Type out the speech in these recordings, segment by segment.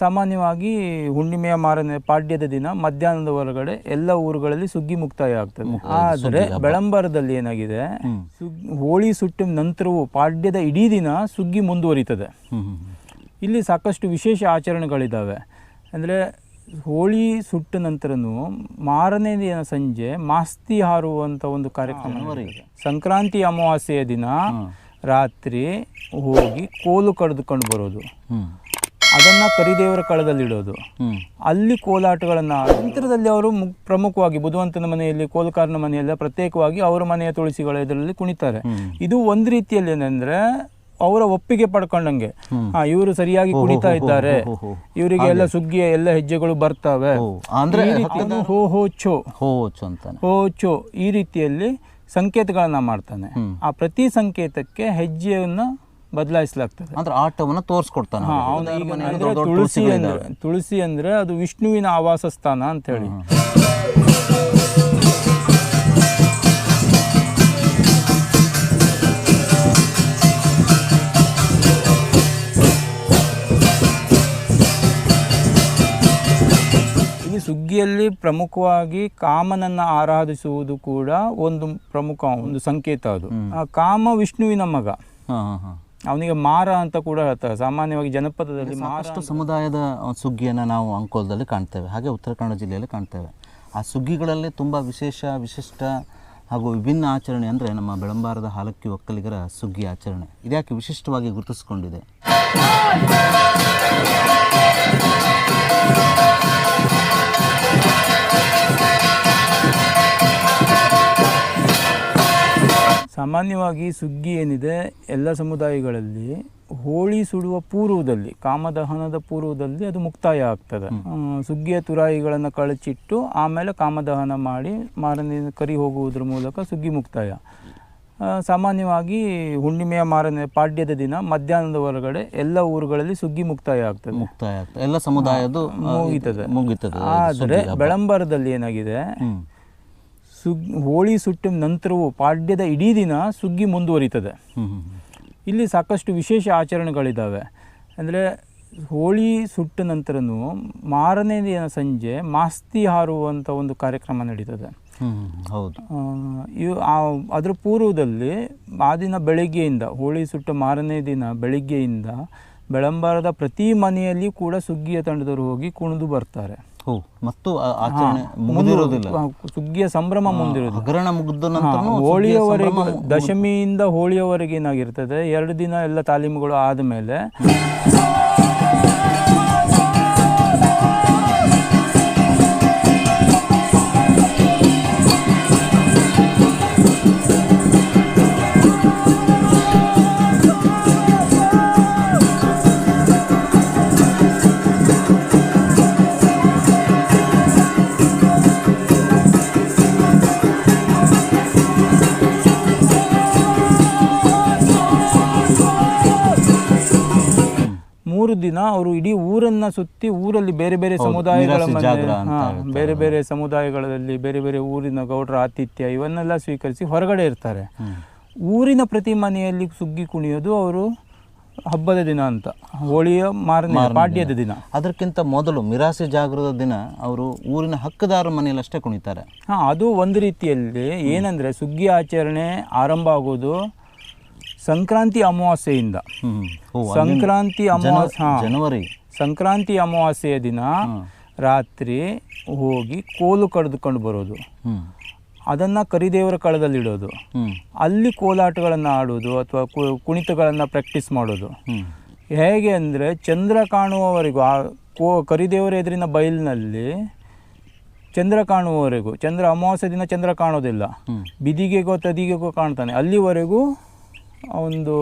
ಸಾಮಾನ್ಯವಾಗಿ ಹುಣ್ಣಿಮೆಯ ಮಾರನೇ ಪಾಡ್ಯದ ದಿನ ಮಧ್ಯಾಹ್ನದ ಹೊರಗಡೆ ಎಲ್ಲ ಊರುಗಳಲ್ಲಿ ಸುಗ್ಗಿ ಮುಕ್ತಾಯ ಆಗ್ತದೆ. ಆದರೆ ಬೆಳಂಬರದಲ್ಲಿ ಏನಾಗಿದೆ, ಹೋಳಿ ಸುಟ್ಟಿದ ನಂತರವೂ ಪಾಡ್ಯದ ಇಡೀ ದಿನ ಸುಗ್ಗಿ ಮುಂದುವರಿತದೆ. ಇಲ್ಲಿ ಸಾಕಷ್ಟು ವಿಶೇಷ ಆಚರಣೆಗಳಿದ್ದಾವೆ. ಅಂದರೆ ಹೋಳಿ ಸುಟ್ಟ ನಂತರನೂ ಮಾರನೇ ದಿನ ಸಂಜೆ ಮಾಸ್ತಿ ಹಾರುವಂಥ ಒಂದು ಕಾರ್ಯಕ್ರಮ. ಸಂಕ್ರಾಂತಿ ಅಮಾವಾಸ್ಯೆಯ ದಿನ ರಾತ್ರಿ ಹೋಗಿ ಕೋಲು ಕಡಿದುಕೊಂಡು ಬರೋದು, ಅದನ್ನು ಕರಿದೇವರ ಕಳದಲ್ಲಿಡೋದು, ಅಲ್ಲಿ ಕೋಲಾಟಗಳನ್ನು ನಂತರದಲ್ಲಿ ಅವರು ಪ್ರಮುಖವಾಗಿ ಬುಧವಂತನ ಮನೆಯಲ್ಲಿ ಕೋಲುಕಾರನ ಮನೆಯಲ್ಲ ಪ್ರತ್ಯೇಕವಾಗಿ ಅವರ ಮನೆಯ ತುಳಸಿಗಳ ಇದರಲ್ಲಿ ಕುಣಿತಾರೆ. ಇದು ಒಂದು ರೀತಿಯಲ್ಲಿ ಏನಂದರೆ ಅವರ ಒಪ್ಪಿಗೆ ಪಡ್ಕೊಂಡಂಗೆ, ಇವರು ಸರಿಯಾಗಿ ಕುಣಿತಾ ಇದ್ದಾರೆ, ಇವರಿಗೆ ಎಲ್ಲ ಸುಗ್ಗಿಯ ಎಲ್ಲ ಹೆಜ್ಜೆಗಳು ಬರ್ತವೆ, ಹೋ ಹೋ ಚೋ ಹೋ ಚೋ ಈ ರೀತಿಯಲ್ಲಿ ಸಂಕೇತಗಳನ್ನ ಮಾಡ್ತಾನೆ. ಆ ಪ್ರತಿ ಸಂಕೇತಕ್ಕೆ ಹೆಜ್ಜೆಯನ್ನು ಬದಲಾಯಿಸಲಾಗ್ತದೆ. ಅಂದ್ರೆ ಆಟವನ್ನು ತೋರಿಸ್ಕೊಡ್ತಾನೆ. ತುಳಸಿ ಅಂದ್ರೆ ಅದು ವಿಷ್ಣುವಿನ ಆವಾಸ ಸ್ಥಾನ ಅಂತ ಹೇಳಿ. ಸುಗ್ಗಿಯಲ್ಲಿ ಪ್ರಮುಖವಾಗಿ ಕಾಮನನ್ನು ಆರಾಧಿಸುವುದು ಕೂಡ ಒಂದು ಪ್ರಮುಖ ಒಂದು ಸಂಕೇತ. ಅದು ಕಾಮ ವಿಷ್ಣುವಿನ ಮಗ, ಅವನಿಗೆ ಮಾರ ಅಂತ ಕೂಡ ಹೇಳ್ತಾರೆ. ಸಾಮಾನ್ಯವಾಗಿ ಜನಪದದಲ್ಲಿ ಸಾಕಷ್ಟು ಸಮುದಾಯದ ಸುಗ್ಗಿಯನ್ನು ನಾವು ಅಂಕೋಲದಲ್ಲಿ ಕಾಣ್ತೇವೆ, ಹಾಗೆ ಉತ್ತರ ಕನ್ನಡ ಜಿಲ್ಲೆಯಲ್ಲಿ ಕಾಣ್ತೇವೆ. ಆ ಸುಗ್ಗಿಗಳಲ್ಲಿ ತುಂಬ ವಿಶಿಷ್ಟ ಹಾಗೂ ವಿಭಿನ್ನ ಆಚರಣೆ ಅಂದರೆ ನಮ್ಮ ಬೆಳಂಬಾರದ ಹಾಲಕ್ಕಿ ಒಕ್ಕಲಿಗರ ಸುಗ್ಗಿ ಆಚರಣೆ. ಇದ್ಯಾಕೆ ವಿಶಿಷ್ಟವಾಗಿ ಗುರುತಿಸಿಕೊಂಡಿದೆ? ಸಾಮಾನ್ಯವಾಗಿ ಸುಗ್ಗಿ ಏನಿದೆ ಎಲ್ಲ ಸಮುದಾಯಗಳಲ್ಲಿ ಹೋಳಿ ಸುಡುವ ಪೂರ್ವದಲ್ಲಿ, ಕಾಮದಹನದ ಪೂರ್ವದಲ್ಲಿ ಅದು ಮುಕ್ತಾಯ ಆಗ್ತದೆ. ಸುಗ್ಗಿಯ ತುರಾಯಿಗಳನ್ನು ಕಳಚಿಟ್ಟು ಆಮೇಲೆ ಕಾಮದಹನ ಮಾಡಿ ಮಾರನೇ ಕರಿ ಹೋಗುವುದರ ಮೂಲಕ ಸುಗ್ಗಿ ಮುಕ್ತಾಯ. ಸಾಮಾನ್ಯವಾಗಿ ಹುಣ್ಣಿಮೆಯ ಮಾರನೇ ಪಾಡ್ಯದ ದಿನ ಮಧ್ಯಾಹ್ನದ ಹೊರಗಡೆ ಎಲ್ಲ ಊರುಗಳಲ್ಲಿ ಸುಗ್ಗಿ ಮುಕ್ತಾಯ ಆಗ್ತದೆ. ಎಲ್ಲ ಸಮುದಾಯದ ಮುಗಿತದೆ. ಆದರೆ ಬೆಳಂಬರದಲ್ಲಿ ಏನಾಗಿದೆ, ಹೋಳಿ ಸುಟ್ಟಿದ ನಂತರವೂ ಪಾಡ್ಯದ ಇಡೀ ದಿನ ಸುಗ್ಗಿ ಮುಂದುವರಿತದೆ. ಇಲ್ಲಿ ಸಾಕಷ್ಟು ವಿಶೇಷ ಆಚರಣೆಗಳಿದ್ದಾವೆ. ಅಂದರೆ ಹೋಳಿ ಸುಟ್ಟ ನಂತರನೂ ಮಾರನೇ ದಿನ ಸಂಜೆ ಮಾಸ್ತಿ ಹಾರುವಂಥ ಒಂದು ಕಾರ್ಯಕ್ರಮ ನಡೀತದೆ. ಅದರ ಪೂರ್ವದಲ್ಲಿ ಆ ದಿನ ಬೆಳಗ್ಗೆಯಿಂದ, ಹೋಳಿ ಸುಟ್ಟ ಮಾರನೇ ದಿನ ಬೆಳಗ್ಗೆಯಿಂದ ಬೆಳಂಬರದ ಪ್ರತಿ ಮನೆಯಲ್ಲಿ ಕೂಡ ಸುಗ್ಗಿಯ ತಂಡದವರು ಹೋಗಿ ಕುಣಿದು ಬರ್ತಾರೆ. ಮತ್ತು ಆಚರಣೆ ಮುಗಿದಿರೋದಿಲ್ಲ, ಸುಗ್ಗಿಯ ಸಂಭ್ರಮ ಮುಂದಿರೋದು. ಹೋಳಿಯವರೆಗೂ ದಶಮಿಯಿಂದ ಹೋಳಿಯವರೆಗೆ ಏನಾಗಿರ್ತದೆ, 2 ದಿನ ಎಲ್ಲ ತಾಲೀಮುಗಳು ಆದಮೇಲೆ ದಿನ ಅವರು ಇಡೀ ಊರನ್ನ ಸುತ್ತಿ ಊರಲ್ಲಿ ಬೇರೆ ಬೇರೆ ಸಮುದಾಯಗಳ ಬೇರೆ ಬೇರೆ ಸಮುದಾಯಗಳಲ್ಲಿ ಬೇರೆ ಬೇರೆ ಊರಿನ ಗೌಡರ ಆತಿಥ್ಯ ಇವನ್ನೆಲ್ಲ ಸ್ವೀಕರಿಸಿ ಹೊರಗಡೆ ಇರ್ತಾರೆ. ಊರಿನ ಪ್ರತಿ ಮನೆಯಲ್ಲಿ ಸುಗ್ಗಿ ಕುಣಿಯೋದು ಅವರು ಹಬ್ಬದ ದಿನ ಅಂತ, ಹೋಳಿಯ ಮಾರನೇ ಪಾಡ್ಯದ ದಿನ. ಅದಕ್ಕಿಂತ ಮೊದಲು ಮಿರಾಸಿ ಜಾಗರದ ದಿನ ಅವರು ಊರಿನ ಹಕ್ಕದಾರ ಮನೆಯಲ್ಲಿ ಅಷ್ಟೇ ಕುಣಿತಾರೆ. ಅದು ಒಂದು ರೀತಿಯಲ್ಲಿ ಏನಂದ್ರೆ ಸುಗ್ಗಿ ಆಚರಣೆ ಆರಂಭ ಆಗೋದು ಸಂಕ್ರಾಂತಿ ಅಮಾವಾಸ್ಯೆಯಿಂದ. ಸಂಕ್ರಾಂತಿ ಅಮಾವಾಸ್ಯೆಯ ದಿನ ರಾತ್ರಿ ಹೋಗಿ ಕೋಲು ಕಡಿದುಕೊಂಡು ಬರೋದು, ಅದನ್ನು ಕರಿದೇವರ ಕಳದಲ್ಲಿಡೋದು, ಅಲ್ಲಿ ಕೋಲಾಟಗಳನ್ನು ಆಡೋದು ಅಥವಾ ಕುಣಿತಗಳನ್ನು ಪ್ರಾಕ್ಟೀಸ್ ಮಾಡೋದು. ಹೇಗೆ ಅಂದರೆ ಚಂದ್ರ ಕಾಣುವವರೆಗೂ ಕರಿದೇವರ ಎದುರಿನ ಬಯಲಿನಲ್ಲಿ ಚಂದ್ರ ಕಾಣುವವರೆಗೂ, ಚಂದ್ರ ಅಮಾವಾಸ್ಯೆ ದಿನ ಚಂದ್ರ ಕಾಣೋದಿಲ್ಲ, ಬಿದಿಗೆಗೋ ತದಿಗೆಗೋ ಕಾಣ್ತಾನೆ, ಅಲ್ಲಿವರೆಗೂ ಒಂದು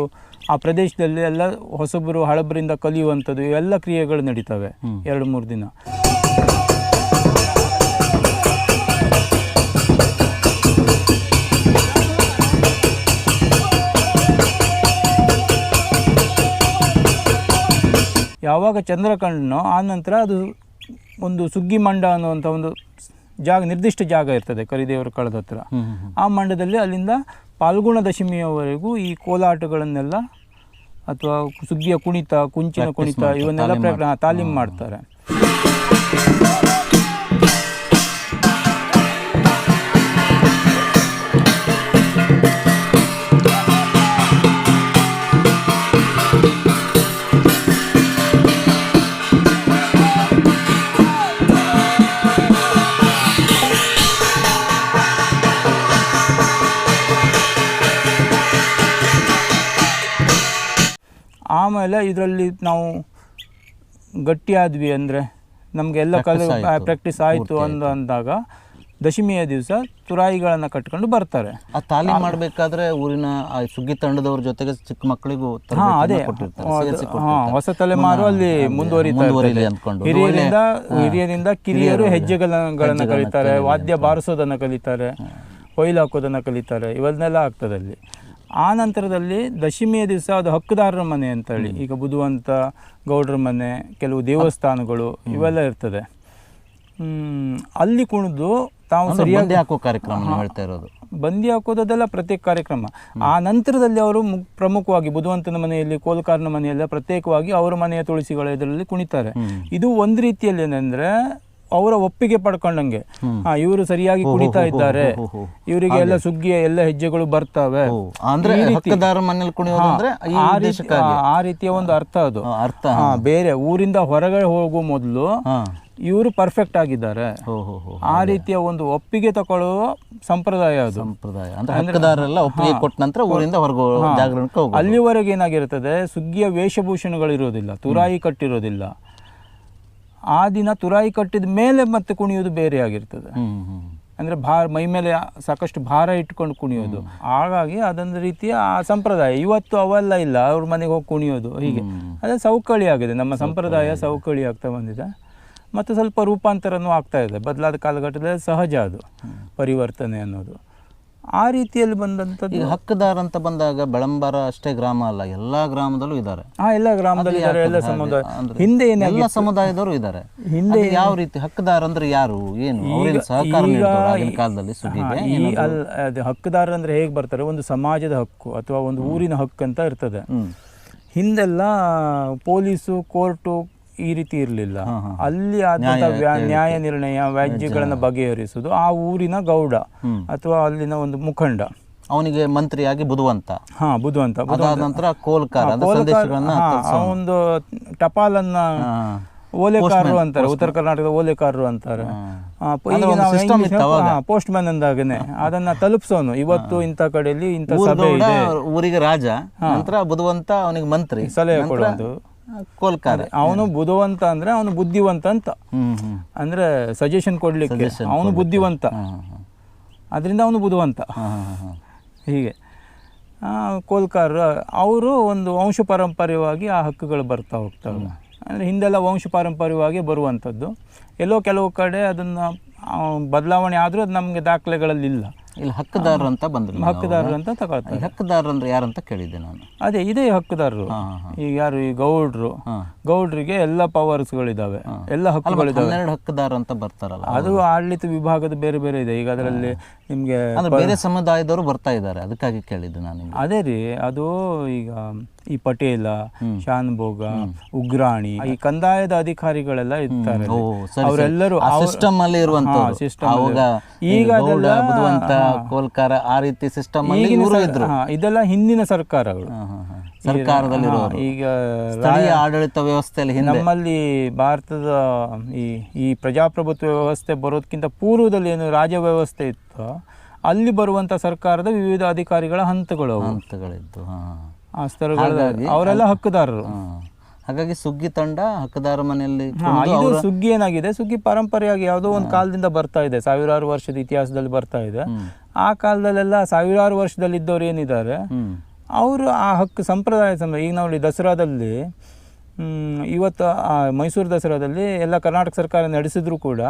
ಆ ಪ್ರದೇಶದಲ್ಲಿ ಎಲ್ಲ ಹೊಸಬರು ಹಳಬರಿಂದ ಕಲಿಯುವಂಥದ್ದು ಇವೆಲ್ಲ ಕ್ರಿಯೆಗಳು ನಡೀತವೆ 2-3 ದಿನ. ಯಾವಾಗ ಚಂದ್ರ ಕಂಡನೋ ಆ ನಂತರ ಅದು ಒಂದು ಸುಗ್ಗಿ ಮಂಡ ಅನ್ನುವಂಥ ಒಂದು ಜಾಗ, ನಿರ್ದಿಷ್ಟ ಜಾಗ ಇರ್ತದೆ ಕರಿದೇವರ ಕಳದ ಹತ್ರ. ಆ ಮಂಡದಲ್ಲಿ ಅಲ್ಲಿಂದ ಪಾಲ್ಗುಣ ದಶಮಿಯವರೆಗೂ ಈ ಕೋಲಾಟಗಳನ್ನೆಲ್ಲ ಅಥವಾ ಸುಗ್ಗಿಯ ಕುಣಿತ, ಕುಂಚಿನ ಕುಣಿತ ಇವನ್ನೆಲ್ಲ ತಾಲೀಮ್ ಮಾಡ್ತಾರೆ. ಆಮೇಲೆ ಇದರಲ್ಲಿ ನಾವು ಗಟ್ಟಿಯಾದ್ವಿ ಅಂದರೆ ನಮಗೆಲ್ಲ ಪ್ರಾಕ್ಟೀಸ್ ಆಯಿತು ಅಂದಾಗ ದಶಮಿಯ ದಿವಸ ತುರಾಯಿಗಳನ್ನು ಕಟ್ಕೊಂಡು ಬರ್ತಾರೆ. ಆ ತಾಲೀಮ್ ಮಾಡಬೇಕಾದ್ರೆ ಊರಿನ ಸುಗ್ಗಿ ತಂಡದವ್ರ ಜೊತೆಗೆ ಚಿಕ್ಕ ಮಕ್ಕಳಿಗೂ ಅದೇ ಹೊಸ ತಲೆಮಾರು ಅಲ್ಲಿ ಮುಂದುವರಿತಾರೆ. ಹಿರಿಯರಿಂದ ಕಿರಿಯರು ಹೆಜ್ಜೆಗಳನ್ನು ಕಲಿತಾರೆ, ವಾದ್ಯ ಬಾರಿಸೋದನ್ನು ಕಲಿತಾರೆ, ಕೊಯ್ಲು ಹಾಕೋದನ್ನು ಕಲಿತಾರೆ, ಇವನ್ನೆಲ್ಲ ಆಗ್ತದೆ ಅಲ್ಲಿ. ಆ ನಂತರದಲ್ಲಿ ದಶಮಿಯ ದಿವಸ ಅದು ಹಕ್ಕುದಾರರ ಮನೆ ಅಂತೇಳಿ, ಈಗ ಬುಧವಂತ ಗೌಡ್ರ ಮನೆ, ಕೆಲವು ದೇವಸ್ಥಾನಗಳು ಇವೆಲ್ಲ ಇರ್ತದೆ. ಅಲ್ಲಿ ಕುಣಿದು ತಾವು ಸರಿಯಾಗಿ ಹಾಕೋ ಕಾರ್ಯಕ್ರಮ ಹೇಳ್ತಾ ಇರೋದು. ಬಂದಿ ಹಾಕೋದೆಲ್ಲ ಪ್ರತ್ಯೇಕ ಕಾರ್ಯಕ್ರಮ. ಆ ನಂತರದಲ್ಲಿ ಅವರು ಪ್ರಮುಖವಾಗಿ ಬುಧವಂತನ ಮನೆಯಲ್ಲಿ, ಕೋಲ್ಕಾರನ ಮನೆಯಲ್ಲ ಪ್ರತ್ಯೇಕವಾಗಿ ಅವರ ಮನೆಯ ತುಳಸಿಗಳ ಇದರಲ್ಲಿ ಕುಣಿತಾರೆ. ಇದು ಒಂದು ರೀತಿಯಲ್ಲಿ ಏನಂದ್ರೆ ಅವರ ಒಪ್ಪಿಗೆ ಪಡ್ಕೊಂಡಂಗೆ, ಇವರು ಸರಿಯಾಗಿ ಕುಣಿತಾ ಇದ್ದಾರೆ, ಇವರಿಗೆ ಎಲ್ಲ ಸುಗ್ಗಿಯ ಎಲ್ಲ ಹೆಜ್ಜೆಗಳು ಬರ್ತವೆ, ಆ ರೀತಿಯ ಒಂದು ಅರ್ಥ ಅದು. ಬೇರೆ ಊರಿಂದ ಹೊರಗಡೆ ಹೋಗುವ ಮೊದಲು ಇವರು ಪರ್ಫೆಕ್ಟ್ ಆಗಿದ್ದಾರೆ, ಆ ರೀತಿಯ ಒಂದು ಒಪ್ಪಿಗೆ ತಗೊಳ್ಳುವ ಸಂಪ್ರದಾಯ ಅದು. ಅಲ್ಲಿವರೆಗೆ ಏನಾಗಿರುತ್ತದೆ, ಸುಗ್ಗಿಯ ವೇಷಭೂಷಣಗಳು ಇರೋದಿಲ್ಲ, ತುರಾಯಿ ಕಟ್ಟಿರೋದಿಲ್ಲ. ಆ ದಿನ ತುರಾಯಿ ಕಟ್ಟಿದ ಮೇಲೆ ಮತ್ತೆ ಕುಣಿಯೋದು ಬೇರೆ ಆಗಿರ್ತದೆ. ಅಂದರೆ ಮೈ ಮೇಲೆ ಸಾಕಷ್ಟು ಭಾರ ಇಟ್ಕೊಂಡು ಕುಣಿಯೋದು. ಹಾಗಾಗಿ ಅದೊಂದು ರೀತಿಯ ಆ ಸಂಪ್ರದಾಯ. ಇವತ್ತು ಅವೆಲ್ಲ ಇಲ್ಲ, ಅವ್ರ ಮನೆಗೆ ಹೋಗಿ ಕುಣಿಯೋದು, ಹೀಗೆ ಅದೇ ಸೌಕಳಿ ಆಗಿದೆ. ನಮ್ಮ ಸಂಪ್ರದಾಯ ಸೌಕಳಿ ಆಗ್ತಾ ಬಂದಿದೆ, ಮತ್ತು ಸ್ವಲ್ಪ ರೂಪಾಂತರನೂ ಆಗ್ತಾ ಇದೆ. ಬದಲಾದ ಕಾಲಘಟ್ಟದಲ್ಲಿ ಸಹಜ ಅದು ಪರಿವರ್ತನೆ ಅನ್ನೋದು. ಆ ರೀತಿಯಲ್ಲಿ ಬಂದಂಥದ್ದು. ಈಗ ಹಕ್ಕುದಾರ ಅಂತ ಬಂದಾಗ ಬೆಳಂಬಾರ ಅಷ್ಟೇ ಗ್ರಾಮ ಅಲ್ಲ, ಎಲ್ಲಾ ಗ್ರಾಮದಲ್ಲೂ ಇದ್ದಾರೆ. ಎಲ್ಲ ಗ್ರಾಮದಲ್ಲಿ ಇದ್ದಾರೆ, ಎಲ್ಲ ಸಮುದಾಯ. ಹಿಂದೆ ಎಲ್ಲ ಸಮುದಾಯದವರು ಇದ್ದಾರೆ. ಹಿಂದೆ ಯಾವ ರೀತಿ ಹಕ್ಕುದಾರ ಅಂದ್ರೆ ಯಾರು, ಏನು ಸಹಕಾರ ಆಗಿನ ಕಾಲದಲ್ಲಿ ಅದು ಹಕ್ಕುದಾರ ಅಂದ್ರೆ ಹೇಗೆ ಬರ್ತಾರೆ, ಒಂದು ಸಮಾಜದ ಹಕ್ಕು ಅಥವಾ ಒಂದು ಊರಿನ ಹಕ್ಕು ಅಂತ ಇರ್ತದೆ. ಹಿಂದೆಲ್ಲ ಪೊಲೀಸು, ಕೋರ್ಟು ಈ ರೀತಿ ಇರಲಿಲ್ಲ. ಅಲ್ಲಿ ಆದಂತಹ ನ್ಯಾಯ ನಿರ್ಣಯ, ವ್ಯಾಜ್ಯಗಳನ್ನು ಬಗೆಹರಿಸುವುದು ಆ ಊರಿನ ಗೌಡ ಅಥವಾ ಅಲ್ಲಿನ ಒಂದು ಮುಖಂಡ, ಅವನಿಗೆ ಮಂತ್ರಿಯಾಗಿ ಬುಧವಂತ. ಬುಧವಂತ. ನಂತರ ಕೋಲ್ಕಾರ ಒಂದು ಟಪಾಲನ್ನ ಓಲೆಕಾರರು ಅಂತಾರೆ, ಉತ್ತರ ಕರ್ನಾಟಕದ ಓಲೆಕಾರರು ಅಂತಾರೆ. ಪೋಸ್ಟ್ ಮ್ಯಾನ್ ಅಂದಾಗನೆ ಅದನ್ನ ತಲುಪಿಸೋನು, ಇವತ್ತು ಇಂಥ ಕಡೆಯಲ್ಲಿ ಇಂಥ ಸಭೆ ಇದೆ, ಊರಿಗೆ ರಾಜ, ನಂತರ ಬುಧವಂತ ಅವನಿಗೆ ಮಂತ್ರಿ, ಸಲಹೆ ಕೊಡೋದು. ಕೋಲ್ಕಾರ ಅವನು ಬುಧವಂತ ಅಂದ್ರೆ ಅವನು ಬುದ್ಧಿವಂತ ಅಂತ, ಅಂದ್ರೆ ಸಜೆಷನ್ ಕೊಡ್ಲಿಕ್ಕೆ ಅವನು ಬುದ್ಧಿವಂತ, ಅದರಿಂದ ಅವನು ಬುಧವಂತ. ಹೀಗೆ ಕೋಲ್ಕಾರ ಅವರು ಒಂದು ವಂಶ ಪಾರಂಪರ್ಯವಾಗಿ ಆ ಹಕ್ಕುಗಳು ಬರ್ತಾ ಹೋಗ್ತವೆ. ಅಂದರೆ ಹಿಂದೆಲ್ಲ ವಂಶ ಪಾರಂಪರ್ಯವಾಗಿ ಬರುವಂಥದ್ದು. ಎಲ್ಲೋ ಕೆಲವು ಕಡೆ ಅದನ್ನು ಬದಲಾವಣೆ ಆದರೂ ಅದು ನಮಗೆ ದಾಖಲೆಗಳಲ್ಲಿ ಇಲ್ಲ. ಇಲ್ಲಿ ಹಕ್ಕುದಾರರು ಅಂತ ಬಂದ್ರು, ಹಕ್ಕುದಾರರು ಅಂತ ತಗೊಳ್ತಾರೆ. ಹಕ್ಕುದಾರರು ಅಂದ್ರೆ ಯಾರಂತ ಕೇಳಿದ್ದೆ ನಾನು. ಅದೇ ಇದೇ ಹಕ್ಕುದಾರರು. ಈಗ ಯಾರು ಈ ಗೌಡ್ರು, ಗೌಡ್ರಿಗೆ ಎಲ್ಲ ಪವರ್ಸ್ಗಳಿದಾವೆ, ಎಲ್ಲ ಹಕ್ಕುಗಳಿದಾವೆ. 12 ಹಕ್ಕುದಾರ ಅಂತ ಬರ್ತಾರಲ್ಲ, ಅದು ಆಡಳಿತ ವಿಭಾಗದ ಬೇರೆ ಬೇರೆ ಇದೆ. ಈಗ ಅದರಲ್ಲಿ ನಿಮ್ಗೆ ಬೇರೆ ಸಮುದಾಯದವರು ಬರ್ತಾ ಇದ್ದಾರೆ, ಅದಕ್ಕಾಗಿ ಕೇಳಿದ್ದು ನಾನು. ಅದೇ ರೀ, ಅದು ಈಗ ಈ ಪಟೇಲ, ಶಾನ್ಭೋಗ, ಉಗ್ರಾಣಿ, ಈ ಕಂದಾಯದ ಅಧಿಕಾರಿಗಳೆಲ್ಲ ಇರ್ತಾರೆ. ಅವರೆಲ್ಲರೂ ಸಿಸ್ಟಮ್ ಅಲ್ಲಿ ಇರುವಂತ ಈಗ ಕೋಲ್ಕಾರ ಆ ರೀತಿ ಸಿಸ್ಟಮ್ ಅಲ್ಲಿ ಇದ್ರು. ಇದೆಲ್ಲ ಹಿಂದಿನ ಸರ್ಕಾರಗಳು, ಸರ್ಕಾರದಲ್ಲಿ ಈಗ ಸ್ಥಳೀಯ ಆಡಳಿತ ವ್ಯವಸ್ಥೆಯಲ್ಲಿ ನಮ್ಮಲ್ಲಿ ಭಾರತದ ಈ ಪ್ರಜಾಪ್ರಭುತ್ವ ವ್ಯವಸ್ಥೆ ಬರೋದಕ್ಕಿಂತ ಪೂರ್ವದಲ್ಲಿ ಏನು ರಾಜ ವ್ಯವಸ್ಥೆ ಇತ್ತು, ಅಲ್ಲಿ ಬರುವಂತ ಸರ್ಕಾರದ ವಿವಿಧ ಅಧಿಕಾರಿಗಳ ಹಂತಗಳಿದ್ದು ಆ ಸ್ತರಗಳಲ್ಲಿ ಅವರೆಲ್ಲ ಹಕ್ಕುದಾರರು. ಹಾಗಾಗಿ ಸುಗ್ಗಿ ತಂಡ ಹಕ್ಕುದಾರ ಮನೆಯಲ್ಲಿ ಇದು ಸುಗ್ಗಿ ಏನಾಗಿದೆ, ಸುಗ್ಗಿ ಪರಂಪರೆಯಾಗಿ ಯಾವುದೋ ಒಂದು ಕಾಲದಿಂದ ಬರ್ತಾ ಇದೆ, ಸಾವಿರಾರು ವರ್ಷದ ಇತಿಹಾಸದಲ್ಲಿ ಬರ್ತಾ ಇದೆ. ಆ ಕಾಲದಲ್ಲೆಲ್ಲ ಸಾವಿರಾರು ವರ್ಷದಲ್ಲಿ ಇದ್ದವ್ರು ಏನಿದ್ದಾರೆ ಅವರು ಆ ಹಕ್ಕು ಸಂಪ್ರದಾಯ ಈಗ ನೋಡಿ ದಸರಾದಲ್ಲಿ, ಇವತ್ತು ಮೈಸೂರು ದಸರಾದಲ್ಲಿ ಎಲ್ಲ ಕರ್ನಾಟಕ ಸರ್ಕಾರ ನಡೆಸಿದ್ರು ಕೂಡ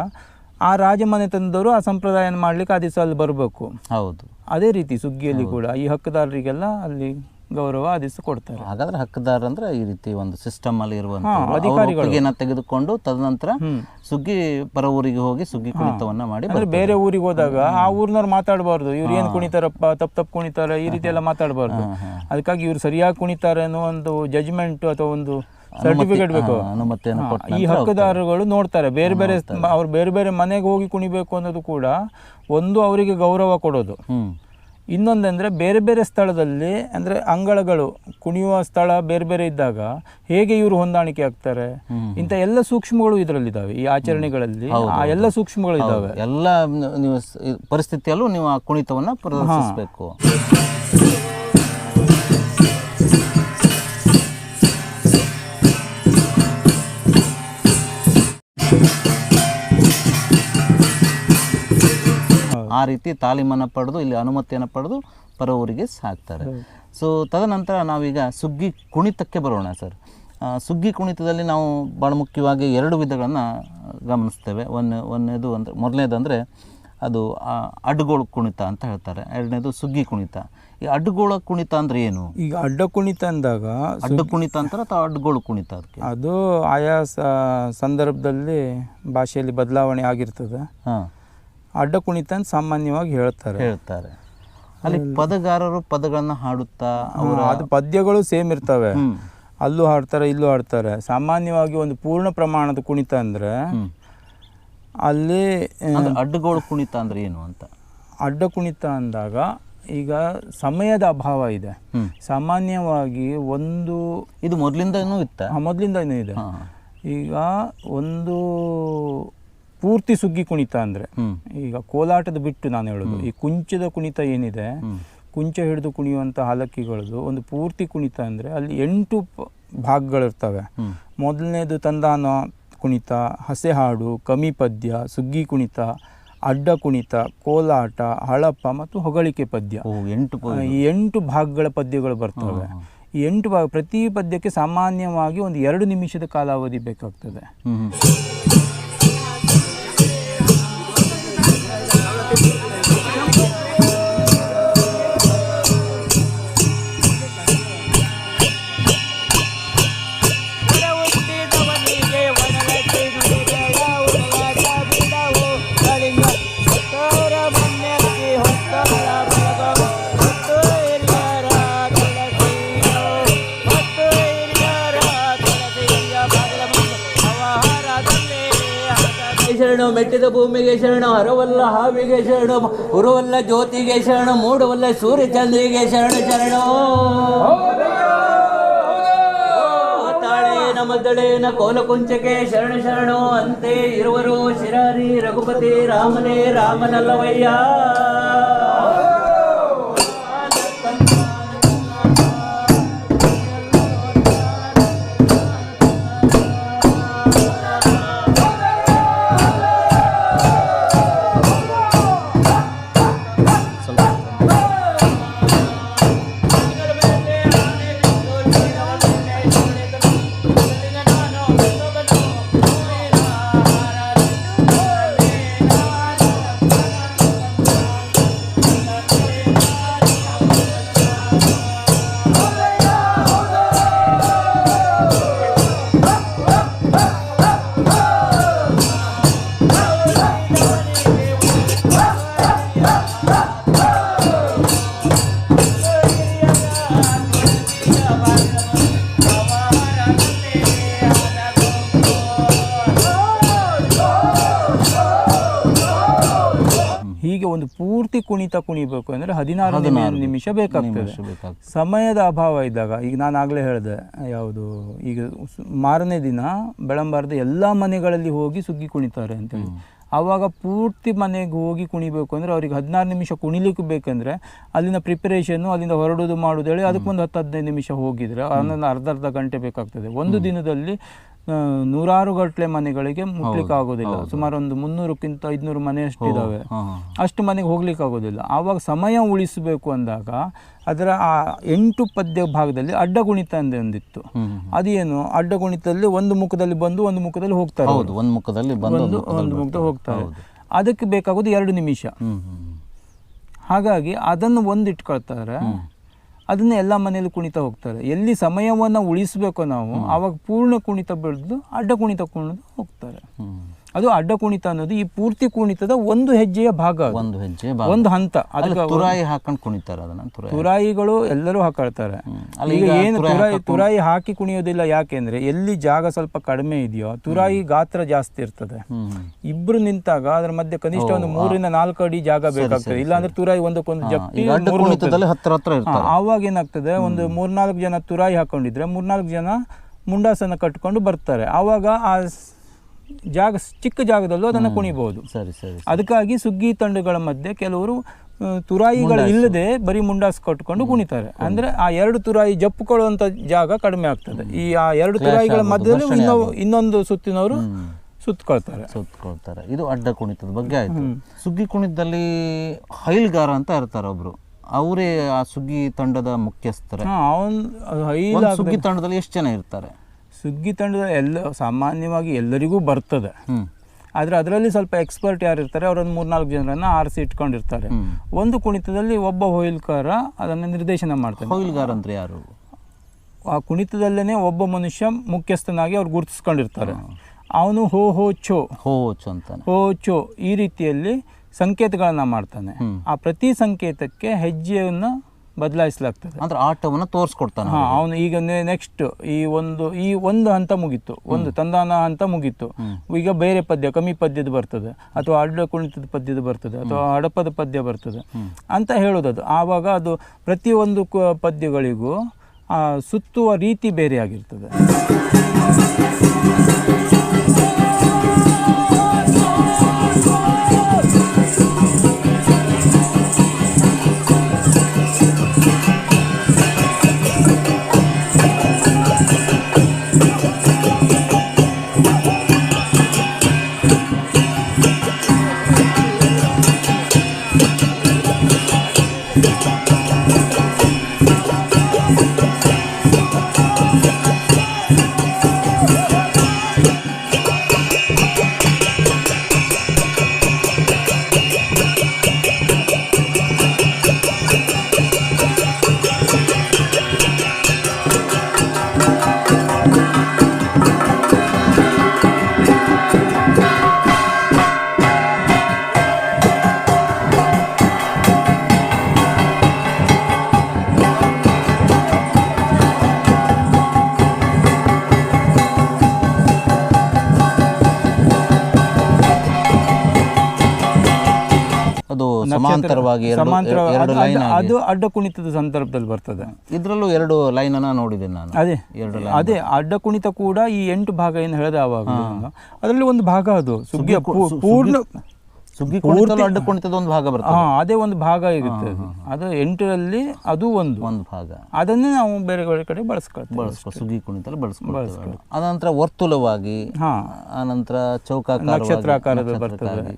ಆ ರಾಜಮನೆತನದವರು ಆ ಸಂಪ್ರದಾಯನ ಮಾಡ್ಲಿಕ್ಕೆ ಆ ದಿವಸ ಅಲ್ಲಿ ಬರಬೇಕು. ಹೌದು, ಅದೇ ರೀತಿ ಸುಗ್ಗಿಯಲ್ಲಿ ಕೂಡ ಈ ಹಕ್ಕುದಾರರಿಗೆಲ್ಲ ಅಲ್ಲಿ ಗೌರವ ಆ ದಿವಸ ಕೊಡ್ತಾರೆ. ಹಾಗಾದ್ರೆ ಹಕ್ಕದಾರ ಅಂದ್ರೆ ಈ ರೀತಿ ಒಂದು ಸಿಸ್ಟಮ್ ಅಲ್ಲಿ ಇರುವಂತ ಅಧಿಕಾರಿಗಳನ್ನ ತೆಗೆದುಕೊಂಡು ತದನಂತರ ಸುಗ್ಗಿ ಪರ ಊರಿಗೆ ಹೋಗಿ ಸುಗ್ಗಿ ಕುಣಿತವನ್ನ ಮಾಡಿ ಅಂದ್ರೆ ಬೇರೆ ಊರಿಗೆ ಹೋದಾಗ ಆ ಊರಿನವ್ರು ಮಾತಾಡಬಾರ್ದು, ಇವ್ರು ಏನ್ ಕುಣಿತಾರಪ್ಪ, ತಪ್ಪು ಕುಣಿತಾರೆ, ಈ ರೀತಿ ಎಲ್ಲ ಮಾತಾಡಬಾರ್ದು. ಅದಕ್ಕಾಗಿ ಇವ್ರು ಸರಿಯಾಗಿ ಕುಣಿತಾರೆ ಅನ್ನೋ ಒಂದು ಜಜ್ಮೆಂಟ್ ಅಥವಾ ಒಂದು ಸರ್ಟಿಫಿಕೇಟ್ ಬೇಕು. ಈ ಹಕ್ಕುದಾರಗಳು ನೋಡ್ತಾರೆ, ಬೇರೆ ಬೇರೆ ಅವ್ರು ಬೇರೆ ಬೇರೆ ಮನೆಗೆ ಹೋಗಿ ಕುಣಿಬೇಕು ಅನ್ನೋದು ಕೂಡ ಒಂದು ಅವರಿಗೆ ಗೌರವ ಕೊಡೋದು. ಇನ್ನೊಂದಂದ್ರೆ ಬೇರೆ ಬೇರೆ ಸ್ಥಳದಲ್ಲಿ ಅಂದ್ರೆ ಅಂಗಳಗಳು ಕುಣಿಯುವ ಸ್ಥಳ ಬೇರೆ ಬೇರೆ ಇದ್ದಾಗ ಹೇಗೆ ಇವರು ಹೊಂದಾಣಿಕೆ ಆಗ್ತಾರೆ, ಇಂಥ ಎಲ್ಲ ಸೂಕ್ಷ್ಮಗಳು ಇದರಲ್ಲಿದ್ದಾವೆ. ಈ ಆಚರಣೆಗಳಲ್ಲಿ ಆ ಎಲ್ಲ ಸೂಕ್ಷ್ಮಗಳು ಇದ್ದಾವೆ. ಎಲ್ಲ ನೀವು ಪರಿಸ್ಥಿತಿಯಲ್ಲೂ ನೀವು ಆ ಕುಣಿತವನ್ನ ಪ್ರದರ್ಶಿಸಬೇಕು. ಆ ರೀತಿ ತಾಲೀಮನ್ನು ಪಡೆದು ಇಲ್ಲಿ ಅನುಮತಿಯನ್ನು ಪಡೆದು ಪರ ಊರಿಗೆ ಸಾಕ್ತಾರೆ. ಸೊ ತದನಂತರ ನಾವೀಗ ಸುಗ್ಗಿ ಕುಣಿತಕ್ಕೆ ಬರೋಣ ಸರ್. ಸುಗ್ಗಿ ಕುಣಿತದಲ್ಲಿ ನಾವು ಭಾಳ ಮುಖ್ಯವಾಗಿ 2 ವಿಧಗಳನ್ನು ಗಮನಿಸ್ತೇವೆ. ಒಂದನೇದು ಅಂದರೆ ಮೊದಲನೇದಂದರೆ ಅದು ಅಡ್ಡಗೋಳು ಕುಣಿತ ಅಂತ ಹೇಳ್ತಾರೆ. ಎರಡನೇದು ಸುಗ್ಗಿ ಕುಣಿತ. ಈ ಅಡ್ಡಗೋಳ ಕುಣಿತ ಅಂದರೆ ಏನು? ಈಗ ಅಡ್ಡ ಕುಣಿತ ಅಂದಾಗ ಅಡ್ಡ ಕುಣಿತ ಅಂತಾರೆ ಅಥವಾ ಅಡ್ಡಗೋಳು ಕುಣಿತ? ಅದಕ್ಕೆ ಅದು ಆಯಾ ಸಂದರ್ಭದಲ್ಲಿ ಭಾಷೆಯಲ್ಲಿ ಬದಲಾವಣೆ ಆಗಿರ್ತದೆ. ಅಡ್ಡ ಕುಣಿತ ಅಂತ ಸಾಮಾನ್ಯವಾಗಿ ಹೇಳ್ತಾರೆ. ಅಲ್ಲಿ ಪದಗಾರರು ಪದಗಳನ್ನ ಹಾಡುತ್ತಾ ಅದು ಪದ್ಯಗಳು ಸೇಮ್ ಇರ್ತವೆ, ಅಲ್ಲೂ ಹಾಡ್ತಾರೆ ಇಲ್ಲೂ ಹಾಡ್ತಾರೆ. ಸಾಮಾನ್ಯವಾಗಿ ಒಂದು ಪೂರ್ಣ ಪ್ರಮಾಣದ ಕುಣಿತ ಅಂದ್ರೆ ಅಲ್ಲಿ ಅಡ್ಡಗೋಳು ಕುಣಿತ ಅಂದ್ರೆ ಏನು ಅಂತ. ಅಡ್ಡ ಕುಣಿತ ಅಂದಾಗ ಈಗ ಸಮಯದ ಅಭಾವ ಇದೆ. ಸಾಮಾನ್ಯವಾಗಿ ಇದು ಮೊದಲಿಂದನೂ ಇದೆ. ಈಗ ಒಂದು ಪೂರ್ತಿ ಸುಗ್ಗಿ ಕುಣಿತ ಅಂದರೆ ಈಗ ಕೋಲಾಟದ ಬಿಟ್ಟು ನಾನು ಹೇಳೋದು, ಈ ಕುಂಚದ ಕುಣಿತ ಏನಿದೆ, ಕುಂಚ ಹಿಡಿದು ಕುಣಿಯುವಂಥ ಹಲಕ್ಕಿಗಳದ್ದು ಒಂದು ಪೂರ್ತಿ ಕುಣಿತ ಅಂದರೆ ಅಲ್ಲಿ 8 ಭಾಗಗಳಿರ್ತವೆ. ಮೊದಲನೇದು ತಂದಾನ ಕುಣಿತ, ಹಸೆಹಾಡು, ಕಮಿ ಪದ್ಯ, ಸುಗ್ಗಿ ಕುಣಿತ, ಅಡ್ಡ ಕುಣಿತ, ಕೋಲಾಟ, ಹಳಪ ಮತ್ತು ಹೊಗಳಿಕೆ ಪದ್ಯ. ಈ 8 ಭಾಗಗಳ ಪದ್ಯಗಳು ಬರ್ತವೆ. ಈ 8 ಭಾಗ, ಪ್ರತಿ ಪದ್ಯಕ್ಕೆ ಸಾಮಾನ್ಯವಾಗಿ ಒಂದು 2 ನಿಮಿಷದ ಕಾಲಾವಧಿ ಬೇಕಾಗ್ತದೆ. ಶರಣ, ಮೆಟ್ಟಿದ ಭೂಮಿಗೆ ಶರಣ, ಹರವಲ್ಲ ಹಾವಿಗೆ ಶರಣ, ಉರುವಲ್ಲ ಜ್ಯೋತಿಗೆ ಶರಣ, ಮೂಡವಲ್ಲ ಸೂರ್ಯ ಚಂದ್ರಿಗೆ ಶರಣ ಶರಣ. ತಾಳೇನ ಮದ್ದಳೇನ ಕೋಲ ಕುಂಚಕ್ಕೆ ಶರಣ ಶರಣ. ಅಂತೆ ಇರುವರು ಶಿರಾರಿ ರಘುಪತಿ ರಾಮನೇ ರಾಮನಲ್ಲವಯ್ಯ. ಹೀಗೆ ಒಂದು ಪೂರ್ತಿ ಕುಣಿತ ಕುಣಿಬೇಕು ಅಂದರೆ 16 ನಿಮಿಷ ಬೇಕಾಗ್ತದೆ. ಸಮಯದ ಅಭಾವ ಇದ್ದಾಗ, ಈಗ ನಾನು ಆಗಲೇ ಹೇಳಿದೆ, ಯಾವುದು ಈಗ ಮಾರನೇ ದಿನ ಬೆಳಂಬಾರದ ಎಲ್ಲ ಮನೆಗಳಲ್ಲಿ ಹೋಗಿ ಸುಗ್ಗಿ ಕುಣಿತಾರೆ ಅಂತೇಳಿ. ಆವಾಗ ಪೂರ್ತಿ ಮನೆಗೆ ಹೋಗಿ ಕುಣಿಬೇಕು ಅಂದರೆ ಅವ್ರಿಗೆ 16 ನಿಮಿಷ ಕುಣಿಲಿಕ್ಕೆ ಬೇಕಂದರೆ ಅಲ್ಲಿನ ಪ್ರಿಪರೇಷನ್ನು, ಅಲ್ಲಿಂದ ಹೊರಡೋದು ಮಾಡೋದು ಹೇಳಿ ಅದಕ್ಕೊಂದು 10-15 ನಿಮಿಷ ಹೋಗಿದ್ರೆ ಅದನ್ನು ಅರ್ಧ ಗಂಟೆ ಬೇಕಾಗ್ತದೆ. ಒಂದು ದಿನದಲ್ಲಿ 100 ಗಟ್ಟಲೆ ಮನೆಗಳಿಗೆ ಮುಟ್ಲಿಕ್ಕೆ ಆಗೋದಿಲ್ಲ. ಸುಮಾರು ಒಂದು 300ಕ್ಕಿಂತ 500 ಮನೆ ಅಷ್ಟಿದ್ದಾವೆ. ಅಷ್ಟು ಮನೆಗೆ ಹೋಗ್ಲಿಕ್ಕೆ ಆಗೋದಿಲ್ಲ. ಆವಾಗ ಸಮಯ ಉಳಿಸಬೇಕು ಅಂದಾಗ ಅದರ ಆ 8 ಪದ್ಯ ಭಾಗದಲ್ಲಿ ಅಡ್ಡ ಕುಣಿತ ಒಂದಿತ್ತು. ಅದೇನು, ಅಡ್ಡ ಕುಣಿತದಲ್ಲಿ ಒಂದು ಮುಖದಲ್ಲಿ ಬಂದು ಒಂದು ಮುಖದಲ್ಲಿ ಹೋಗ್ತಾರೆ, ಒಂದು ಮುಖದಲ್ಲಿ ಬಂದು ಒಂದು ಮುಖದಲ್ಲಿ ಹೋಗ್ತಾರೆ. ಅದಕ್ಕೆ ಬೇಕಾಗೋದು 2 ನಿಮಿಷ. ಹಾಗಾಗಿ ಅದನ್ನು ಒಂದು ಇಟ್ಕೊಳ್ತಾರೆ. ಅದನ್ನ ಎಲ್ಲ ಮನೆಯಲ್ಲೂ ಕುಣಿತಾ ಹೋಗ್ತಾರೆ. ಎಲ್ಲಿ ಸಮಯವನ್ನು ಉಳಿಸಬೇಕು ನಾವು ಆವಾಗ ಪೂರ್ಣ ಕುಣಿತ ಬೆಳೆದು ಅಡ್ಡ ಕುಣಿತ ಕುಣಿದು ಹೋಗ್ತಾರೆ. ಅದು ಅಡ್ಡ ಕುಣಿತ ಅನ್ನೋದು ಈ ಪೂರ್ತಿ ಕುಣಿತದ ಒಂದು ಹೆಜ್ಜೆಯ ಭಾಗ, ಒಂದು ಹೆಜ್ಜೆ ಒಂದು ಹಂತ. ಅದಕ್ಕೆ ತುರಾಯಿ ಹಾಕೊಂಡು ಕುಣಿತಾರೆ. ಅದನ್ನ ತುರಾಯಿಗಳು ಎಲ್ಲರೂ ಹಾಕೊಳ್ತಾರೆ. ಈಗ ಏನು ತುರಾಯಿ ಹಾಕಿ ಕುಣಿಯೋದಿಲ್ಲ, ಯಾಕೆಂದ್ರೆ ಎಲ್ಲಿ ಜಾಗ ಸ್ವಲ್ಪ ಕಡಿಮೆ ಇದೆಯೋ ತುರಾಯಿ ಗಾತ್ರ ಜಾಸ್ತಿ ಇರ್ತದೆ. ಇಬ್ರು ನಿಂತಾಗ ಅದ್ರ ಮಧ್ಯೆ ಕನಿಷ್ಠ ಒಂದು 3-4 ಅಡಿ ಜಾಗ ಬೇಕಾಗ್ತದೆ. ಇಲ್ಲಾಂದ್ರೆ ತುರಾಯಿ ಒಂದಕ್ಕೊಂದು ಜಪ್ಪಿ ಆವಾಗ ಏನಾಗ್ತದೆ, ಒಂದು 3-4 ಜನ ತುರಾಯಿ ಹಾಕೊಂಡಿದ್ರೆ 3-4 ಜನ ಮುಂಡಾಸನ ಕಟ್ಕೊಂಡು ಬರ್ತಾರೆ. ಆವಾಗ ಆ ಜಾಗ ಚಿಕ್ಕ ಜಾಗದಲ್ಲೂ ಅದನ್ನು ಕುಣಿಬಹುದು. ಅದಕ್ಕಾಗಿ ಸುಗ್ಗಿ ತಂಡಗಳ ಮಧ್ಯೆ ಕೆಲವರು ತುರಾಯಿಗಳು ಇಲ್ಲದೆ ಬರೀ ಮುಂಡಾಸ್ ಕಟ್ಕೊಂಡು ಕುಣಿತಾರೆ. ಅಂದ್ರೆ ಆ 2 ತುರಾಯಿ ಜಪ್ಪುಕೊಳ್ಳುವಂತ ಜಾಗ ಕಡಿಮೆ ಆಗ್ತದೆ. ಈ ಆ 2 ತುರಾಯಿಗಳ ಮಧ್ಯದಲ್ಲಿ ಇನ್ನೊಂದು ಸುತ್ತಿನವರು ಸುತ್ತಕೊಳ್ತಾರೆ. ಇದು ಅಡ್ಡ ಕುಣಿತದ ಬಗ್ಗೆ ಆಯ್ತು. ಸುಗ್ಗಿ ಕುಣಿತದಲ್ಲಿ ಹೈಲ್ಗಾರ ಅಂತ ಇರ್ತಾರೆ ಒಬ್ರು, ಅವರೇ ಆ ಸುಗ್ಗಿ ತಂಡದ ಮುಖ್ಯಸ್ಥರೇ. ಸುಗ್ಗಿ ತಂಡದಲ್ಲಿ ಎಷ್ಟು ಜನ ಇರ್ತಾರೆ? ಸುಗ್ಗಿ ತಂಡದ ಸಾಮಾನ್ಯವಾಗಿ ಎಲ್ಲರಿಗೂ ಬರ್ತದೆ. ಆದರೆ ಅದರಲ್ಲಿ ಸ್ವಲ್ಪ ಎಕ್ಸ್ಪರ್ಟ್ ಯಾರು ಇರ್ತಾರೆ ಅವರೊಂದು 3-4 ಜನರನ್ನು ಆರಿಸಿ ಇಟ್ಕೊಂಡಿರ್ತಾರೆ. ಒಂದು ಕುಣಿತದಲ್ಲಿ ಒಬ್ಬ ಹೊಯ್ಲ್ಕಾರ ಅದನ್ನು ನಿರ್ದೇಶನ ಮಾಡ್ತಾರೆ. ಹೊಯ್ಲ್ಗಾರ ಅಂದ್ರೆ ಯಾರು? ಆ ಕುಣಿತದಲ್ಲೇ ಒಬ್ಬ ಮನುಷ್ಯ ಮುಖ್ಯಸ್ಥನಾಗಿ ಅವ್ರು ಗುರುತಿಸ್ಕೊಂಡಿರ್ತಾರೆ. ಅವನು ಹೋ ಹೋ ಚೋ ಅಂತಾನೆ, ಹೋ ಚೋ ಈ ರೀತಿಯಲ್ಲಿ ಸಂಕೇತಗಳನ್ನ ಮಾಡ್ತಾನೆ. ಆ ಪ್ರತಿ ಸಂಕೇತಕ್ಕೆ ಹೆಜ್ಜೆಯನ್ನು ಬದಲಾಯಿಸಲಾಗ್ತದೆ. ಅಂದ್ರೆ ಆಟವನ್ನು ತೋರಿಸ್ಕೊಡ್ತಾನೆ. ಅವನು ಈಗ ನೆಕ್ಸ್ಟ್ ಈ ಒಂದು ಹಂತ ಮುಗೀತು, ಒಂದು ತಂದಾನ ಹಂತ ಮುಗೀತು, ಈಗ ಬೇರೆ ಪದ್ಯ ಕಮ್ಮಿ ಪದ್ಯದ ಬರ್ತದೆ, ಅಥವಾ ಅಡ್ಡ ಕುಣಿತದ ಪದ್ಯದ ಬರ್ತದೆ, ಅಥವಾ ಹಡಪದ ಪದ್ಯ ಬರ್ತದೆ ಅಂತ ಹೇಳೋದು. ಆವಾಗ ಅದು ಪ್ರತಿಯೊಂದು ಪದ್ಯಗಳಿಗೂ ಸುತ್ತುವ ರೀತಿ ಬೇರೆ ಆಗಿರ್ತದೆ. ಸಮಾಂತರವಾಗಿ ಅದು ಅಡ್ಡ ಕುಣಿತದ ಸಂದರ್ಭದಲ್ಲಿ ಬರ್ತದೆ. ಇದ್ರಲ್ಲೂ 2 ಲೈನ್ ಅನ್ನ ನೋಡಿದೆ ನಾನು. ಅದೇ ಅಡ್ಡ ಕುಣಿತ ಕೂಡ ಈ 8 ಭಾಗ ಏನು ಹೇಳಿದೆ ಆವಾಗ ಅದರಲ್ಲಿ ಒಂದು ಭಾಗ ಅದು ಸುಗ್ಗಿಯ ಪೂರ್ಣ ಸುಗ್ಗಿ ಕುಣಿತದಲ್ಲಿ ಅಡ್ಡ ಕುಣಿತದ ಒಂದು ಭಾಗ ಬರ್ತದೆ. ಅದೇ ಒಂದು ಭಾಗ ಇರುತ್ತೆ. ಅದು 8ರಲ್ಲಿ ಅದು ಒಂದು ಭಾಗ. ಅದನ್ನೇ ನಾವು ಬೇರೆ ಬೇರೆ ಕಡೆ ಬಳಸ್ಕೊಳ್ತೀವಿ. ಸುಗ್ಗಿ ಕುಣಿತದಲ್ಲಿ ಬಳಸ್ಕೊಳ್ತೀವಿ. ಅನಂತರ ವರ್ತುಲವಾಗಿ, ಆನಂತರ ಚೌಕಾಕಾರ, ನಕ್ಷತ್ರಾಕಾರದ ಬರ್ತದೆ.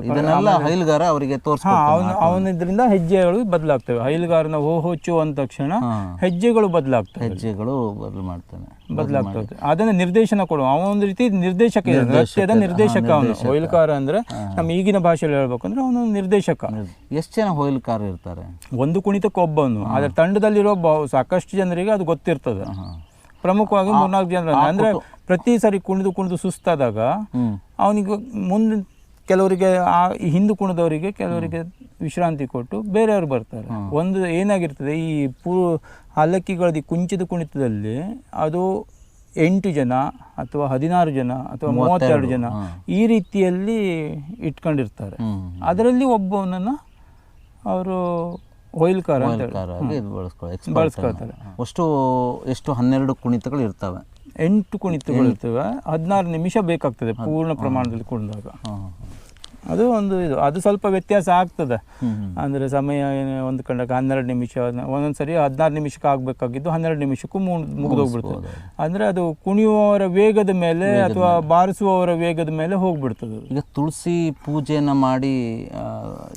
ಇದನ್ನೆಲ್ಲ ಹೈಲ್ಗಾರ ಅವರಿಗೆ ತೋರಿಸ್ತಾನೆ. ಅವನಿದ್ರಿಂದ ಹೆಜ್ಜೆಗಳು ಬದಲಾಗ್ತವೆ. ಹೈಲ್ಗಾರನ ಹೋಚು ಅಂದ ತಕ್ಷಣ ಹೆಜ್ಜೆಗಳು ಬದಲಾಗ್ತವೆ. ಹೆಜ್ಜೆಗಳು ಬದಲಾಗ್ತವೆ. ಅದನ್ನ ನಿರ್ದೇಶನ ಕೊಡುವ ಅವನೊಂದು ರೀತಿ ನಿರ್ದೇಶಕ, ನೃತ್ಯದ ನಿರ್ದೇಶಕ ಅವನು. ಹೊಯ್ಲ್ಕಾರ ಅಂದ್ರೆ ನಮ್ಮ ಈಗಿನ ಭಾಷೆಯಲ್ಲಿ ಹೇಳ್ಬೇಕಂದ್ರೆ ಅವನು ನಿರ್ದೇಶಕ. ಎಷ್ಟು ಜನ ಹೊಯ್ಲ್ಕಾರ ಇರ್ತಾರೆ? ಒಂದು ಕುಣಿತಕ್ಕೆ ಒಬ್ಬನು. ಆದ್ರೆ ತಂಡದಲ್ಲಿರೋ ಸಾಕಷ್ಟು ಜನರಿಗೆ ಅದು ಗೊತ್ತಿರ್ತದೆ. ಪ್ರಮುಖವಾಗಿ 3-4 ಜನ. ಅಂದ್ರೆ ಪ್ರತಿ ಸರಿ ಕುಣಿದು ಸುಸ್ತಾದಾಗ ಅವನಿಗೆ ಮುಂದೆ ಕೆಲವರಿಗೆ ಹಿಂದೆ ಕುಣಿದವರಿಗೆ ಕೆಲವರಿಗೆ ವಿಶ್ರಾಂತಿ ಕೊಟ್ಟು ಬೇರೆಯವರು ಬರ್ತಾರೆ. ಒಂದು ಏನಾಗಿರ್ತದೆ ಈ ಹಲ್ಲಕ್ಕಿಗಳದ್ದು ಕುಂಚಿದ ಕುಣಿತದಲ್ಲಿ ಅದು 8 ಜನ ಅಥವಾ 16 ಜನ ಅಥವಾ 32 ಜನ ಈ ರೀತಿಯಲ್ಲಿ ಇಟ್ಕೊಂಡಿರ್ತಾರೆ. ಅದರಲ್ಲಿ ಒಬ್ಬನನ್ನ ಅವರು ಹೊಯ್ಲ್ಕಾರ ಅಂತ ಬಳಸ್ಕೊಳ್ತಾರೆ. ಎಷ್ಟು 12 ಕುಣಿತಗಳು ಇರ್ತವೆ. 8 ಕುಣಿತಗಳು ಇರ್ತವೆ. 16 ನಿಮಿಷ ಬೇಕಾಗ್ತದೆ ಪೂರ್ಣ ಪ್ರಮಾಣದಲ್ಲಿ ಕುಣಿದಾಗ. ಅದು ಒಂದು ಇದು ಅದು ಸ್ವಲ್ಪ ವ್ಯತ್ಯಾಸ ಆಗ್ತದೆ. ಅಂದರೆ ಸಮಯ ಒಂದು ಕಂಡಾಗ 12 ನಿಮಿಷ, ಒಂದೊಂದ್ಸರಿ 16 ನಿಮಿಷಕ್ಕೆ ಆಗಬೇಕಾಗಿದ್ದು 12 ನಿಮಿಷಕ್ಕೂ ಮುಗಿದೋಗ್ಬಿಡ್ತದೆ. ಅಂದರೆ ಅದು ಕುಣಿಯುವವರ ವೇಗದ ಮೇಲೆ ಅಥವಾ ಬಾರಿಸುವವರ ವೇಗದ ಮೇಲೆ ಹೋಗ್ಬಿಡ್ತದೆ. ಈಗ ತುಳಸಿ ಪೂಜೆಯನ್ನು ಮಾಡಿ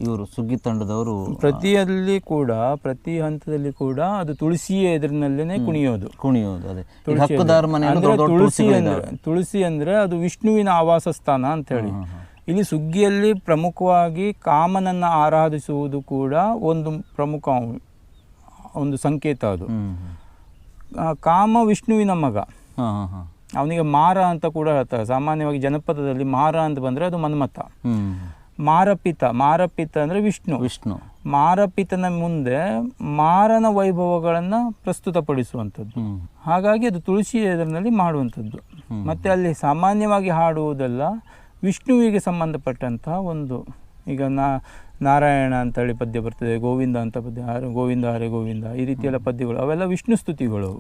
ಇವರು ಸುಗ್ಗಿ ತಂಡದವರು ಪ್ರತಿಯಲ್ಲಿ ಕೂಡ ಪ್ರತಿ ಹಂತದಲ್ಲಿ ಕೂಡ ಅದು ತುಳಸಿಯ ಎದುರಿನಲ್ಲೇ ಕುಣಿಯೋದು. ಅದೇ ತುಳಸಿ ಅಂದರೆ ಅದು ವಿಷ್ಣುವಿನ ಆವಾಸ ಸ್ಥಾನ ಅಂತ ಹೇಳಿ. ಇಲ್ಲಿ ಸುಗ್ಗಿಯಲ್ಲಿ ಪ್ರಮುಖವಾಗಿ ಕಾಮನನ್ನು ಆರಾಧಿಸುವುದು ಕೂಡ ಒಂದು ಪ್ರಮುಖ ಒಂದು ಸಂಕೇತ ಅದು. ಹ್ಮ್. ಕಾಮ ವಿಷ್ಣುವಿನ ಮಗ, ಹಾಂ ಹಾಂ ಹಾಂ. ಅವನಿಗೆ ಮಾರ ಅಂತ ಕೂಡ ಹೇಳ್ತಾರೆ. ಸಾಮಾನ್ಯವಾಗಿ ಜನಪದದಲ್ಲಿ ಮಾರ ಅಂತ ಬಂದರೆ ಅದು ಮನ್ಮಥ. ಮಾರಪಿತ ಅಂದರೆ ವಿಷ್ಣು. ಮಾರಪಿತನ ಮುಂದೆ ಮಾರನ ವೈಭವಗಳನ್ನು ಪ್ರಸ್ತುತಪಡಿಸುವಂಥದ್ದು. ಹಾಗಾಗಿ ಅದು ತುಳಸಿ ಎದುರಿನಲ್ಲಿ ಮಾಡುವಂಥದ್ದು. ಮತ್ತು ಅಲ್ಲಿ ಸಾಮಾನ್ಯವಾಗಿ ಹಾಡುವುದೆಲ್ಲ ವಿಷ್ಣುವಿಗೆ ಸಂಬಂಧಪಟ್ಟಂತಹ ಒಂದು, ಈಗ ನಾರಾಯಣ ಅಂತೇಳಿ ಪದ್ಯ ಬರ್ತದೆ, ಗೋವಿಂದ ಅಂತ ಪದ್ಯ, ಗೋವಿಂದ ಹರೇ ಗೋವಿಂದ, ಈ ರೀತಿಯೆಲ್ಲ ಪದ್ಯಗಳು ಅವೆಲ್ಲ ವಿಷ್ಣು ಸ್ತುತಿಗಳು.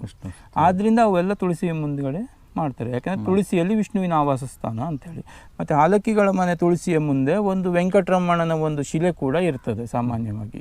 ಆದ್ದರಿಂದ ಅವೆಲ್ಲ ತುಳಸಿಯ ಮುಂದುಗಡೆ ಮಾಡ್ತಾರೆ. ಯಾಕೆಂದರೆ ತುಳಸಿಯಲ್ಲಿ ವಿಷ್ಣುವಿನ ಆವಾಸ ಸ್ಥಾನ ಅಂಥೇಳಿ. ಮತ್ತು ಹಾಲಕ್ಕಿಗಳ ಮನೆ ತುಳಸಿಯ ಮುಂದೆ ಒಂದು ವೆಂಕಟರಮಣನ ಒಂದು ಶಿಲೆ ಕೂಡ ಇರ್ತದೆ ಸಾಮಾನ್ಯವಾಗಿ.